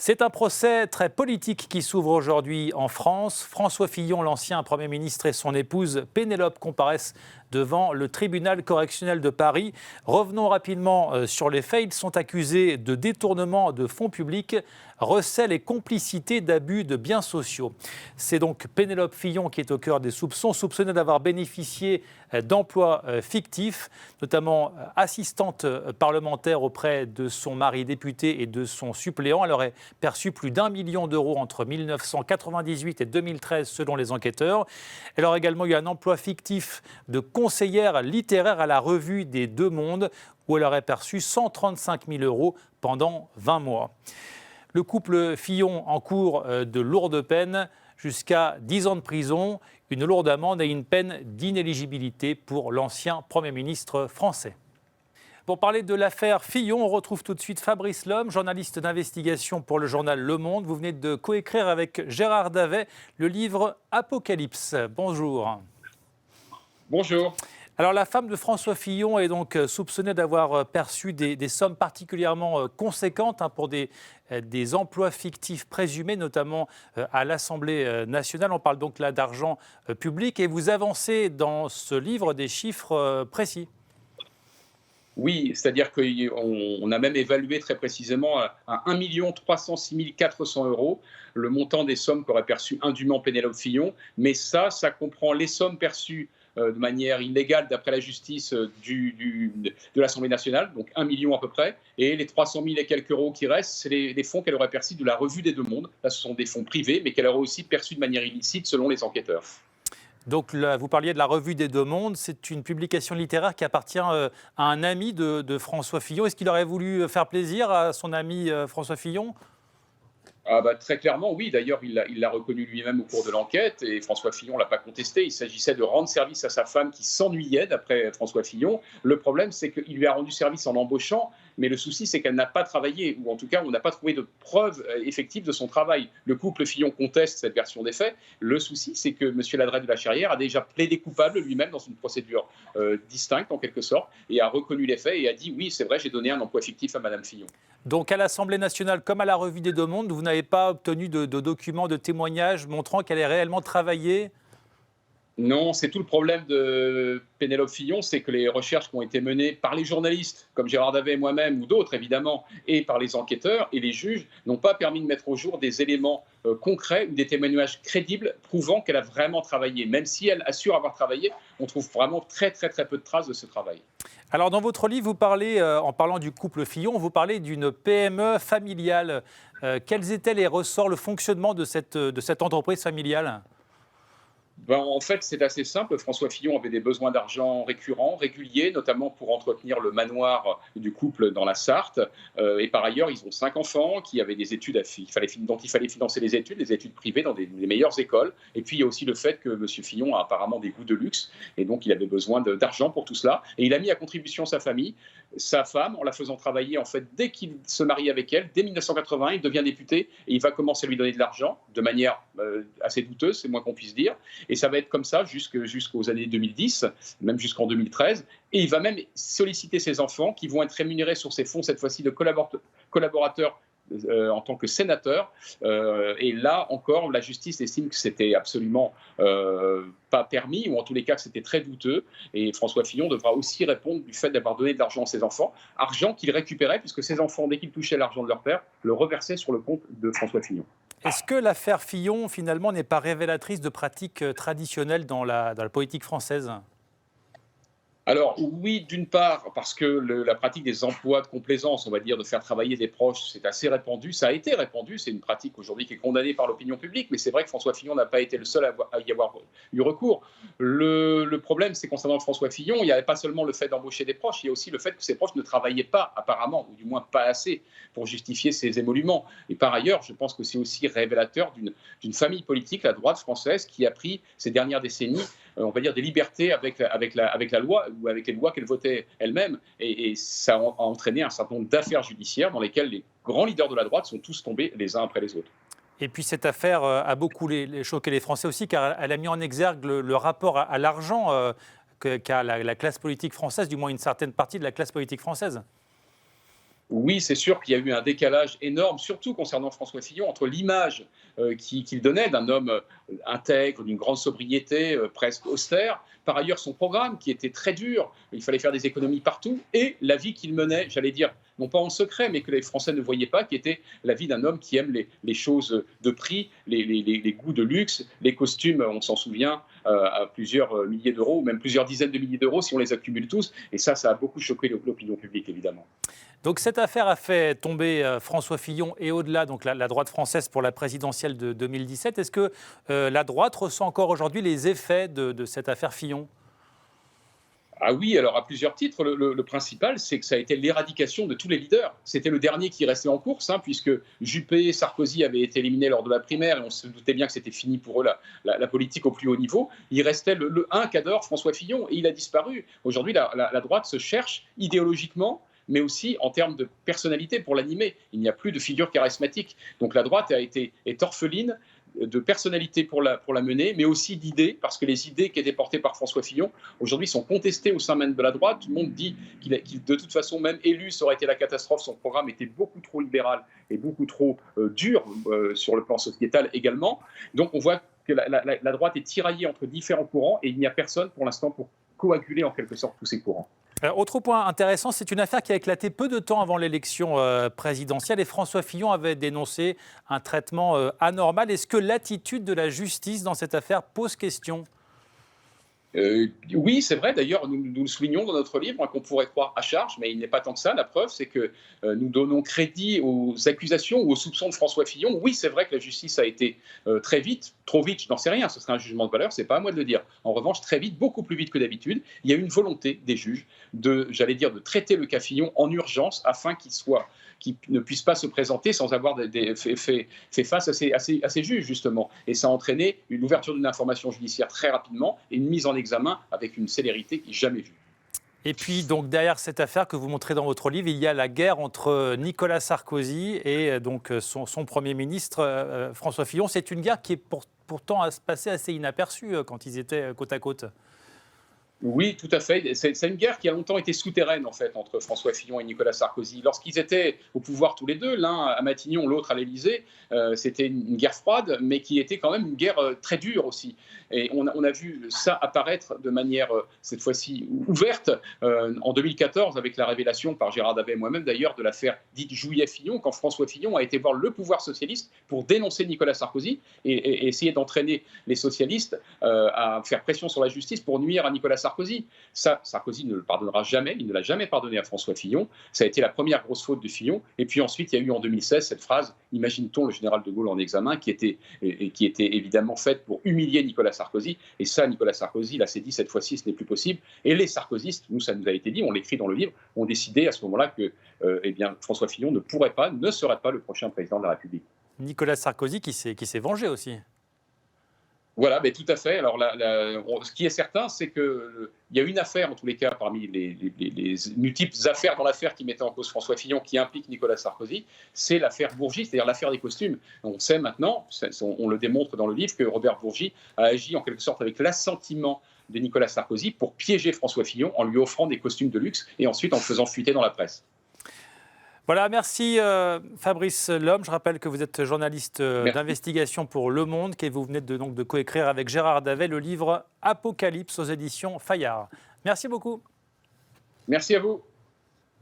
C'est un procès très politique qui s'ouvre aujourd'hui en France. François Fillon, l'ancien Premier ministre, et son épouse Pénélope comparaissent devant le tribunal correctionnel de Paris. Revenons rapidement sur les faits. Ils sont accusés de détournement de fonds publics, recel et complicité d'abus de biens sociaux. C'est donc Pénélope Fillon qui est au cœur des soupçons, soupçonnée d'avoir bénéficié d'emplois fictifs, notamment assistante parlementaire auprès de son mari député et de son suppléant. Elle aurait perçu plus d'1 million d'euros entre 1998 et 2013 selon les enquêteurs. Elle aurait également eu un emploi fictif de conseillère littéraire à la Revue des Deux Mondes où elle aurait perçu 135 000 euros pendant 20 mois. Le couple Fillon encourt de lourdes peines, jusqu'à 10 ans de prison, une lourde amende et une peine d'inéligibilité pour l'ancien Premier ministre français. Pour parler de l'affaire Fillon, on retrouve tout de suite Fabrice Lhomme, journaliste d'investigation pour le journal Le Monde. Vous venez de coécrire avec Gérard Davet le livre Apocalypse. Bonjour. Bonjour. Alors la femme de François Fillon est donc soupçonnée d'avoir perçu des sommes particulièrement conséquentes pour des emplois fictifs présumés, notamment à l'Assemblée nationale. On parle donc là d'argent public et vous avancez dans ce livre des chiffres précis. Oui, c'est-à-dire qu'on a même évalué très précisément à 1 306 400 euros le montant des sommes qu'aurait perçu indûment Pénélope Fillon. Mais ça comprend les sommes perçues de manière illégale d'après la justice de l'Assemblée nationale, donc 1 million à peu près, et les 300 000 et quelques euros qui restent, c'est les fonds qu'elle aurait perçus de la Revue des Deux Mondes. Là, ce sont des fonds privés, mais qu'elle aurait aussi perçus de manière illicite selon les enquêteurs. Donc là, vous parliez de la Revue des Deux Mondes, c'est une publication littéraire qui appartient à un ami de François Fillon. Est-ce qu'il aurait voulu faire plaisir à son ami François Fillon ? Très clairement, oui. D'ailleurs, il l'a reconnu lui-même au cours de l'enquête et François Fillon ne l'a pas contesté. Il s'agissait de rendre service à sa femme qui s'ennuyait, d'après François Fillon. Le problème, c'est qu'il lui a rendu service en embauchant, mais le souci, c'est qu'elle n'a pas travaillé, ou en tout cas, on n'a pas trouvé de preuves effectives de son travail. Le couple Fillon conteste cette version des faits. Le souci, c'est que M. Ladret de la Charrière a déjà plaidé coupable lui-même dans une procédure distincte, en quelque sorte, et a reconnu les faits et a dit « oui, c'est vrai, j'ai donné un emploi fictif à Mme Fillon ». Donc à l'Assemblée nationale, comme à la Revue des Deux Mondes, vous n'avez pas obtenu de documents, de témoignages montrant qu'elle ait réellement travaillé ? Non, c'est tout le problème de Pénélope Fillon, c'est que les recherches qui ont été menées par les journalistes, comme Gérard Davet et moi-même, ou d'autres évidemment, et par les enquêteurs et les juges, n'ont pas permis de mettre au jour des éléments concrets ou des témoignages crédibles prouvant qu'elle a vraiment travaillé. Même si elle assure avoir travaillé, on trouve vraiment très peu de traces de ce travail. Alors dans votre livre, vous parlez, en parlant du couple Fillon, vous parlez d'une PME familiale. Quels étaient les ressorts, le fonctionnement de cette entreprise familiale ? En fait, c'est assez simple. François Fillon avait des besoins d'argent récurrents, réguliers, notamment pour entretenir le manoir du couple dans la Sarthe. Et par ailleurs, ils ont 5 enfants qui avaient des études dont il fallait financer les études privées dans les meilleures écoles. Et puis, il y a aussi le fait que M. Fillon a apparemment des goûts de luxe. Et donc, il avait besoin d'argent pour tout cela. Et il a mis à contribution sa famille, sa femme, en la faisant travailler, en fait, dès qu'il se marie avec elle. Dès 1980, il devient député et il va commencer à lui donner de l'argent de manière assez douteuse, c'est moins qu'on puisse dire. Et ça va être comme ça jusqu'aux années 2010, même jusqu'en 2013. Et il va même solliciter ses enfants qui vont être rémunérés sur ces fonds, cette fois-ci de collaborateurs en tant que sénateur. Et là encore, la justice estime que c'était absolument pas permis, ou en tous les cas que c'était très douteux. Et François Fillon devra aussi répondre du fait d'avoir donné de l'argent à ses enfants, argent qu'il récupérait puisque ses enfants, dès qu'ils touchaient l'argent de leur père, le reversaient sur le compte de François Fillon. Est-ce que l'affaire Fillon, finalement, n'est pas révélatrice de pratiques traditionnelles dans la politique française ? Alors oui, d'une part, parce que la pratique des emplois de complaisance, on va dire, de faire travailler des proches, c'est assez répandu, ça a été répandu, c'est une pratique aujourd'hui qui est condamnée par l'opinion publique, mais c'est vrai que François Fillon n'a pas été le seul à y avoir eu recours. Le problème, c'est concernant François Fillon, il n'y avait pas seulement le fait d'embaucher des proches, il y a aussi le fait que ses proches ne travaillaient pas, apparemment, ou du moins pas assez, pour justifier ces émolutions. Et par ailleurs, je pense que c'est aussi révélateur d'une famille politique, la droite française, qui a pris ces dernières décennies, on va dire, des libertés avec la loi, ou avec les lois qu'elle votait elle-même. Et ça a entraîné un certain nombre d'affaires judiciaires dans lesquelles les grands leaders de la droite sont tous tombés les uns après les autres. Et puis cette affaire a beaucoup choqué les Français aussi, car elle a mis en exergue le rapport à l'argent qu'a la classe politique française, du moins une certaine partie de la classe politique française. Oui, c'est sûr qu'il y a eu un décalage énorme, surtout concernant François Fillon, entre l'image qu'il donnait d'un homme intègre, d'une grande sobriété, presque austère, par ailleurs son programme qui était très dur, il fallait faire des économies partout, et la vie qu'il menait, j'allais dire, non pas en secret, mais que les Français ne voyaient pas, qui était la vie d'un homme qui aime les choses de prix, les goûts de luxe, les costumes, on s'en souvient, à plusieurs milliers d'euros, ou même plusieurs dizaines de milliers d'euros si on les accumule tous, et ça a beaucoup choqué l'opinion publique, évidemment. Donc cette affaire a fait tomber François Fillon et au-delà donc la droite française pour la présidentielle de 2017. Est-ce que la droite ressent encore aujourd'hui les effets de cette affaire Fillon ? Ah oui, alors à plusieurs titres. Le principal, c'est que ça a été l'éradication de tous les leaders. C'était le dernier qui restait en course, puisque Juppé, Sarkozy avaient été éliminés lors de la primaire, et on se doutait bien que c'était fini pour eux, la politique au plus haut niveau. Il restait un cadre, François Fillon, et il a disparu. Aujourd'hui, la droite se cherche idéologiquement, mais aussi en termes de personnalité pour l'animer. Il n'y a plus de figure charismatique. Donc la droite est orpheline de personnalité pour la mener, mais aussi d'idées, parce que les idées qui étaient portées par François Fillon, aujourd'hui, sont contestées au sein même de la droite. Tout le monde dit qu'il, de toute façon, même élu, ça aurait été la catastrophe. Son programme était beaucoup trop libéral et beaucoup trop dur sur le plan sociétal également. Donc on voit que la droite est tiraillée entre différents courants, et il n'y a personne pour l'instant pour coaguler en quelque sorte tous ces courants. Autre point intéressant, c'est une affaire qui a éclaté peu de temps avant l'élection présidentielle et François Fillon avait dénoncé un traitement anormal. Est-ce que l'attitude de la justice dans cette affaire pose question ? Oui, c'est vrai. D'ailleurs, nous le soulignons dans notre livre, qu'on pourrait croire à charge, mais il n'est pas tant que ça. La preuve, c'est que nous donnons crédit aux accusations ou aux soupçons de François Fillon. Oui, c'est vrai que la justice a été très vite, trop vite, je n'en sais rien, ce serait un jugement de valeur, c'est pas à moi de le dire. En revanche, très vite, beaucoup plus vite que d'habitude, il y a eu une volonté des juges de traiter le cas Fillon en urgence afin qu'il ne puisse pas se présenter sans avoir fait face à ces juges, justement. Et ça a entraîné une ouverture d'une information judiciaire très rapidement et une mise en examen avec une célérité jamais vue. Et puis, donc, derrière cette affaire que vous montrez dans votre livre, il y a la guerre entre Nicolas Sarkozy et donc, son Premier ministre, François Fillon. C'est une guerre qui est pourtant passée assez inaperçue quand ils étaient côte à côte. Oui, tout à fait. C'est une guerre qui a longtemps été souterraine, en fait, entre François Fillon et Nicolas Sarkozy. Lorsqu'ils étaient au pouvoir tous les deux, l'un à Matignon, l'autre à l'Élysée, c'était une guerre froide, mais qui était quand même une guerre très dure aussi. Et on a vu ça apparaître de manière, cette fois-ci, ouverte en 2014, avec la révélation par Gérard Davet et moi-même, d'ailleurs, de l'affaire dite Jouyet-Fillon, quand François Fillon a été voir le pouvoir socialiste pour dénoncer Nicolas Sarkozy et essayer d'entraîner les socialistes à faire pression sur la justice pour nuire à Nicolas Sarkozy. Ça, Sarkozy ne le pardonnera jamais, il ne l'a jamais pardonné à François Fillon. Ça a été la première grosse faute de Fillon. Et puis ensuite, il y a eu en 2016 cette phrase « Imagine-t-on le général de Gaulle en examen » qui était évidemment faite pour humilier Nicolas Sarkozy. Et ça, Nicolas Sarkozy, là, s'est dit cette fois-ci, ce n'est plus possible. Et les sarkozystes, nous, ça nous a été dit, on l'écrit dans le livre, ont décidé à ce moment-là que François Fillon ne serait pas le prochain président de la République. Nicolas Sarkozy qui s'est vengé aussi. Voilà, mais tout à fait. Alors, ce qui est certain, c'est qu'il y a une affaire, en tous les cas, parmi les multiples affaires dans l'affaire qui mettaient en cause François Fillon, qui implique Nicolas Sarkozy, c'est l'affaire Bourgi, c'est-à-dire l'affaire des costumes. On sait maintenant, on le démontre dans le livre, que Robert Bourgi a agi en quelque sorte avec l'assentiment de Nicolas Sarkozy pour piéger François Fillon en lui offrant des costumes de luxe et ensuite en le faisant fuiter dans la presse. Voilà, merci Fabrice Lhomme. Je rappelle que vous êtes journaliste d'investigation pour Le Monde, que vous venez de coécrire avec Gérard Davet le livre Apocalypse aux éditions Fayard. Merci beaucoup. Merci à vous.